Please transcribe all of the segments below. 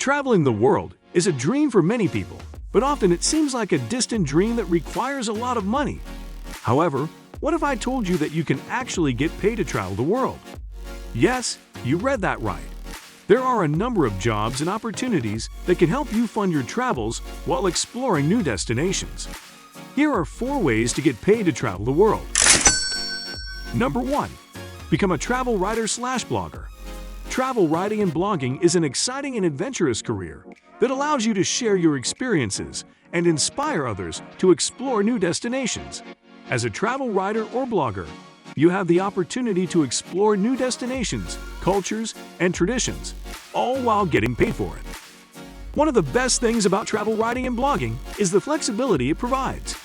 Traveling the world is a dream for many people, but often it seems like a distant dream that requires a lot of money. However, what if I told you that you can actually get paid to travel the world? Yes, you read that right. There are a number of jobs and opportunities that can help you fund your travels while exploring new destinations. Here are 4 ways to get paid to travel the world. Number 1. Become a travel writer/blogger. Travel writing and blogging is an exciting and adventurous career that allows you to share your experiences and inspire others to explore new destinations. As a travel writer or blogger, you have the opportunity to explore new destinations, cultures, and traditions, all while getting paid for it. One of the best things about travel writing and blogging is the flexibility it provides.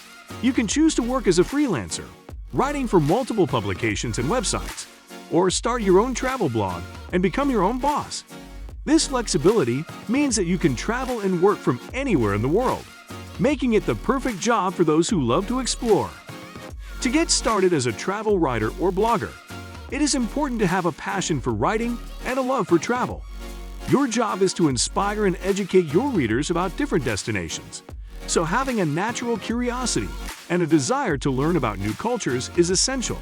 You can choose to work as a freelancer, writing for multiple publications and websites, or start your own travel blog and become your own boss. This flexibility means that you can travel and work from anywhere in the world, making it the perfect job for those who love to explore. To get started as a travel writer or blogger, it is important to have a passion for writing and a love for travel. Your job is to inspire and educate your readers about different destinations, so having a natural curiosity and a desire to learn about new cultures is essential.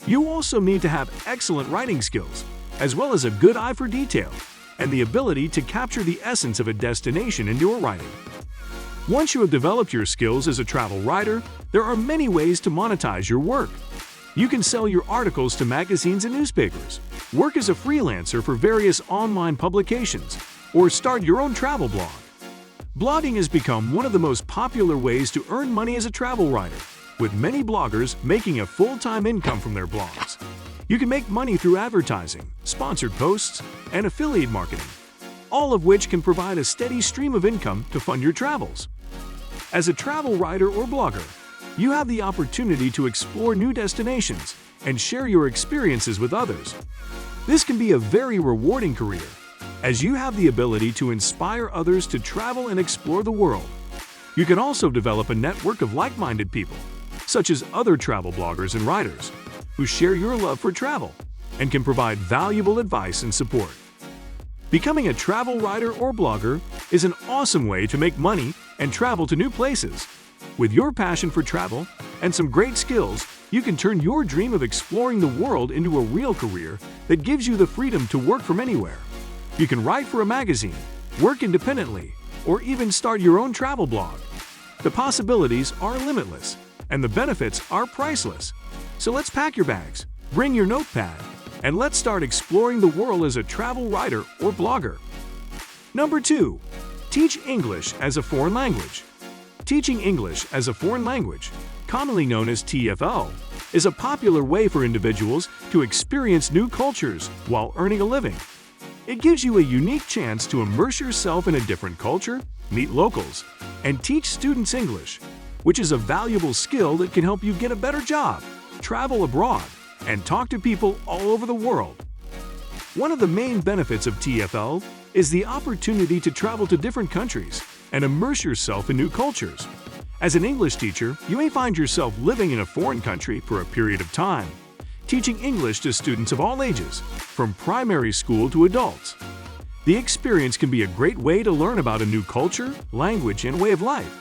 You also need to have excellent writing skills, as well as a good eye for detail and the ability to capture the essence of a destination in your writing. Once you have developed your skills as a travel writer, there are many ways to monetize your work. You can sell your articles to magazines and newspapers, work as a freelancer for various online publications, or start your own travel blog. Blogging has become one of the most popular ways to earn money as a travel writer, with many bloggers making a full-time income from their blogs. You can make money through advertising, sponsored posts, and affiliate marketing, all of which can provide a steady stream of income to fund your travels. As a travel writer or blogger, you have the opportunity to explore new destinations and share your experiences with others. This can be a very rewarding career, as you have the ability to inspire others to travel and explore the world. You can also develop a network of like-minded people, such as other travel bloggers and writers, who share your love for travel and can provide valuable advice and support. Becoming a travel writer or blogger is an awesome way to make money and travel to new places. With your passion for travel and some great skills, you can turn your dream of exploring the world into a real career that gives you the freedom to work from anywhere. You can write for a magazine, work independently, or even start your own travel blog. The possibilities are limitless, and the benefits are priceless. So let's pack your bags, bring your notepad, and let's start exploring the world as a travel writer or blogger. Number 2. Teach English as a foreign language. Teaching English as a foreign language, commonly known as TFL, is a popular way for individuals to experience new cultures while earning a living. It gives you a unique chance to immerse yourself in a different culture, meet locals, and teach students English, which is a valuable skill that can help you get a better job, travel abroad, and talk to people all over the world. One of the main benefits of TFL is the opportunity to travel to different countries and immerse yourself in new cultures. As an English teacher, you may find yourself living in a foreign country for a period of time, teaching English to students of all ages, from primary school to adults. The experience can be a great way to learn about a new culture, language, and way of life,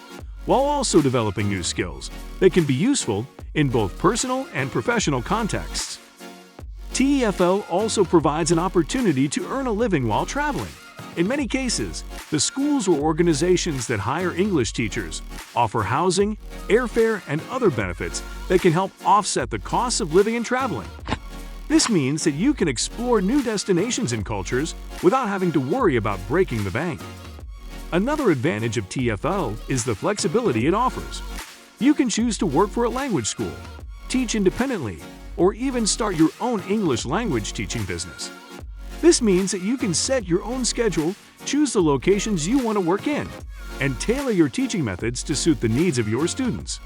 while also developing new skills that can be useful in both personal and professional contexts. TEFL also provides an opportunity to earn a living while traveling. In many cases, the schools or organizations that hire English teachers offer housing, airfare, and other benefits that can help offset the costs of living and traveling. This means that you can explore new destinations and cultures without having to worry about breaking the bank. Another advantage of TFL is the flexibility it offers. You can choose to work for a language school, teach independently, or even start your own English language teaching business. This means that you can set your own schedule, choose the locations you want to work in, and tailor your teaching methods to suit the needs of your students.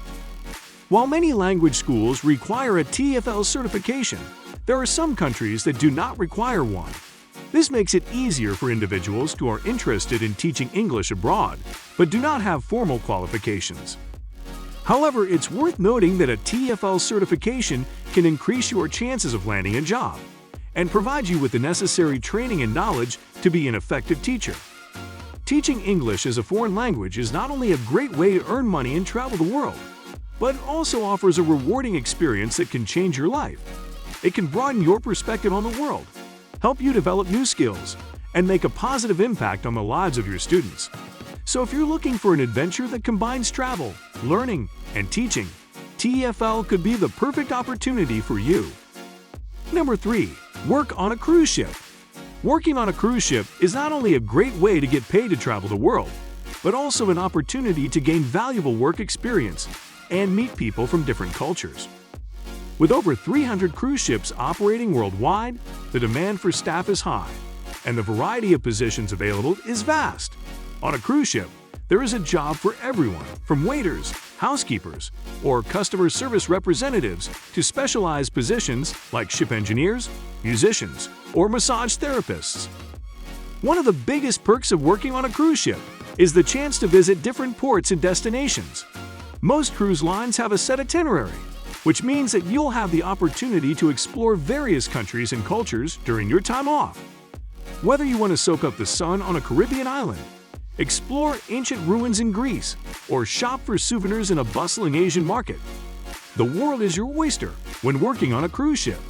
While many language schools require a TFL certification, there are some countries that do not require one. This makes it easier for individuals who are interested in teaching English abroad, but do not have formal qualifications. However, it's worth noting that a TFL certification can increase your chances of landing a job and provide you with the necessary training and knowledge to be an effective teacher. Teaching English as a foreign language is not only a great way to earn money and travel the world, but also offers a rewarding experience that can change your life. It can broaden your perspective on the world, help you develop new skills, and make a positive impact on the lives of your students. So if you're looking for an adventure that combines travel, learning, and teaching, TEFL could be the perfect opportunity for you. Number 3. Work on a cruise ship. Working on a cruise ship is not only a great way to get paid to travel the world, but also an opportunity to gain valuable work experience and meet people from different cultures. With over 300 cruise ships operating worldwide, the demand for staff is high, and the variety of positions available is vast. On a cruise ship, there is a job for everyone, from waiters, housekeepers, or customer service representatives to specialized positions like ship engineers, musicians, or massage therapists. One of the biggest perks of working on a cruise ship is the chance to visit different ports and destinations. Most cruise lines have a set itinerary, which means that you'll have the opportunity to explore various countries and cultures during your time off. Whether you want to soak up the sun on a Caribbean island, explore ancient ruins in Greece, or shop for souvenirs in a bustling Asian market, the world is your oyster when working on a cruise ship.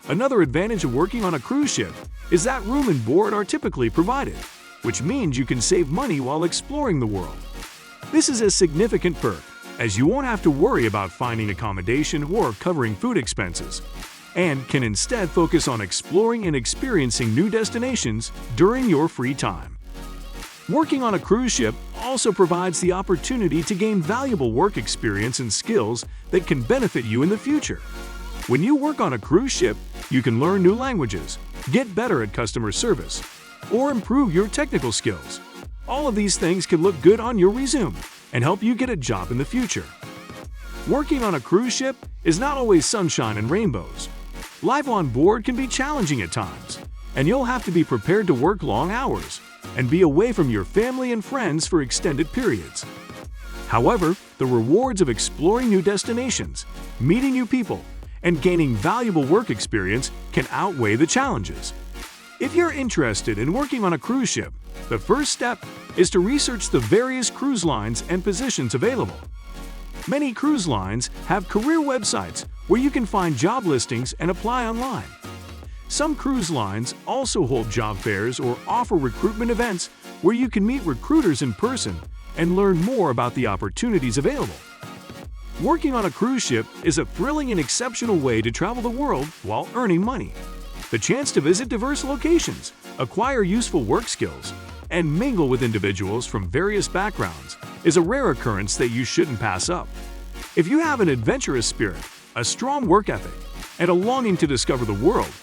Another advantage of working on a cruise ship is that room and board are typically provided, which means you can save money while exploring the world. This is a significant perk, as you won't have to worry about finding accommodation or covering food expenses, and can instead focus on exploring and experiencing new destinations during your free time. Working on a cruise ship also provides the opportunity to gain valuable work experience and skills that can benefit you in the future. When you work on a cruise ship, you can learn new languages, get better at customer service, or improve your technical skills. All of these things can look good on your resume and help you get a job in the future. Working on a cruise ship is not always sunshine and rainbows. Life on board can be challenging at times, and you'll have to be prepared to work long hours and be away from your family and friends for extended periods. However, the rewards of exploring new destinations, meeting new people, and gaining valuable work experience can outweigh the challenges. If you're interested in working on a cruise ship, the first step is to research the various cruise lines and positions available. Many cruise lines have career websites where you can find job listings and apply online. Some cruise lines also hold job fairs or offer recruitment events where you can meet recruiters in person and learn more about the opportunities available. Working on a cruise ship is a thrilling and exceptional way to travel the world while earning money. The chance to visit diverse locations, acquire useful work skills, and mingle with individuals from various backgrounds is a rare occurrence that you shouldn't pass up. If you have an adventurous spirit, a strong work ethic, and a longing to discover the world,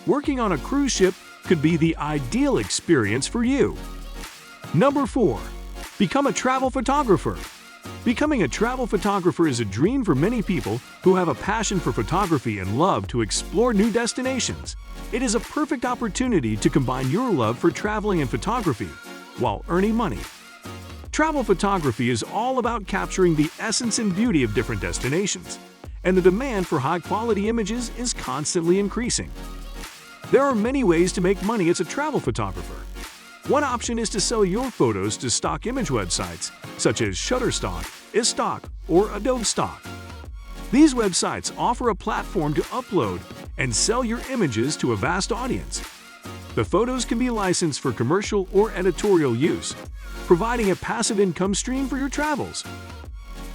working on a cruise ship could be the ideal experience for you. Number 4. Become a travel photographer. Becoming a travel photographer is a dream for many people who have a passion for photography and love to explore new destinations. It is a perfect opportunity to combine your love for traveling and photography while earning money. Travel photography is all about capturing the essence and beauty of different destinations, and the demand for high-quality images is constantly increasing. There are many ways to make money as a travel photographer. One option is to sell your photos to stock image websites such as Shutterstock, iStock, or Adobe Stock. These websites offer a platform to upload and sell your images to a vast audience. The photos can be licensed for commercial or editorial use, providing a passive income stream for your travels.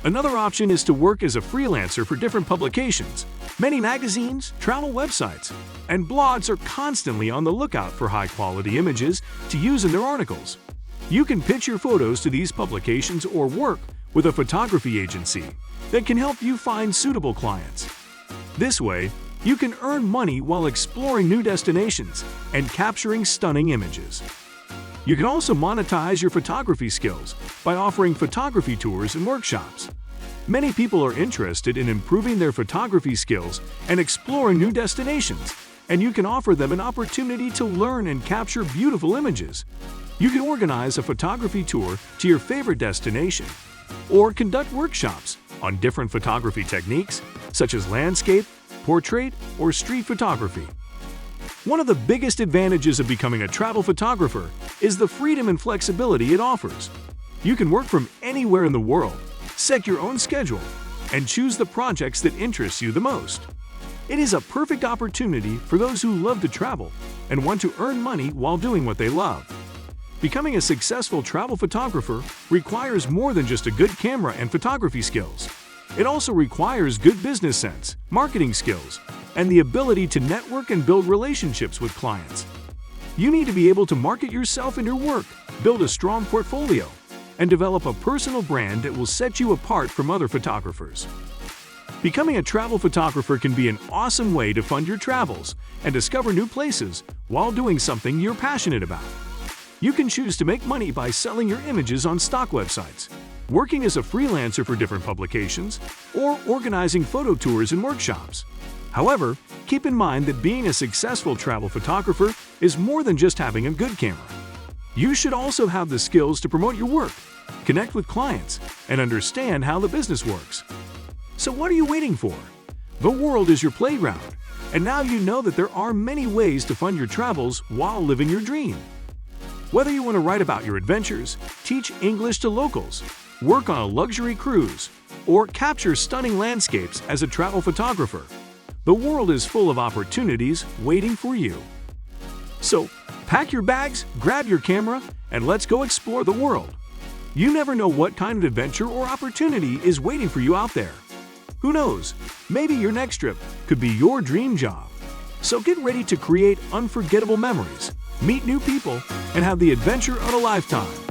Another option is to work as a freelancer for different publications. Many magazines, travel websites, and blogs are constantly on the lookout for high-quality images to use in their articles. You can pitch your photos to these publications or work with a photography agency that can help you find suitable clients. This way, you can earn money while exploring new destinations and capturing stunning images. You can also monetize your photography skills by offering photography tours and workshops. Many people are interested in improving their photography skills and exploring new destinations, and you can offer them an opportunity to learn and capture beautiful images. You can organize a photography tour to your favorite destination, or conduct workshops on different photography techniques such as landscape, portrait, or street photography. One of the biggest advantages of becoming a travel photographer is the freedom and flexibility it offers. You can work from anywhere in the world, set your own schedule, and choose the projects that interest you the most. It is a perfect opportunity for those who love to travel and want to earn money while doing what they love. Becoming a successful travel photographer requires more than just a good camera and photography skills. It also requires good business sense, marketing skills, and the ability to network and build relationships with clients. You need to be able to market yourself and your work, build a strong portfolio, and develop a personal brand that will set you apart from other photographers. Becoming a travel photographer can be an awesome way to fund your travels and discover new places while doing something you're passionate about. You can choose to make money by selling your images on stock websites, working as a freelancer for different publications, or organizing photo tours and workshops. However, keep in mind that being a successful travel photographer is more than just having a good camera. You should also have the skills to promote your work, connect with clients, and understand how the business works. So what are you waiting for? The world is your playground, and now you know that there are many ways to fund your travels while living your dream. Whether you want to write about your adventures, teach English to locals, work on a luxury cruise, or capture stunning landscapes as a travel photographer, the world is full of opportunities waiting for you. So, pack your bags, grab your camera, and let's go explore the world. You never know what kind of adventure or opportunity is waiting for you out there. Who knows, maybe your next trip could be your dream job. So get ready to create unforgettable memories, meet new people, and have the adventure of a lifetime.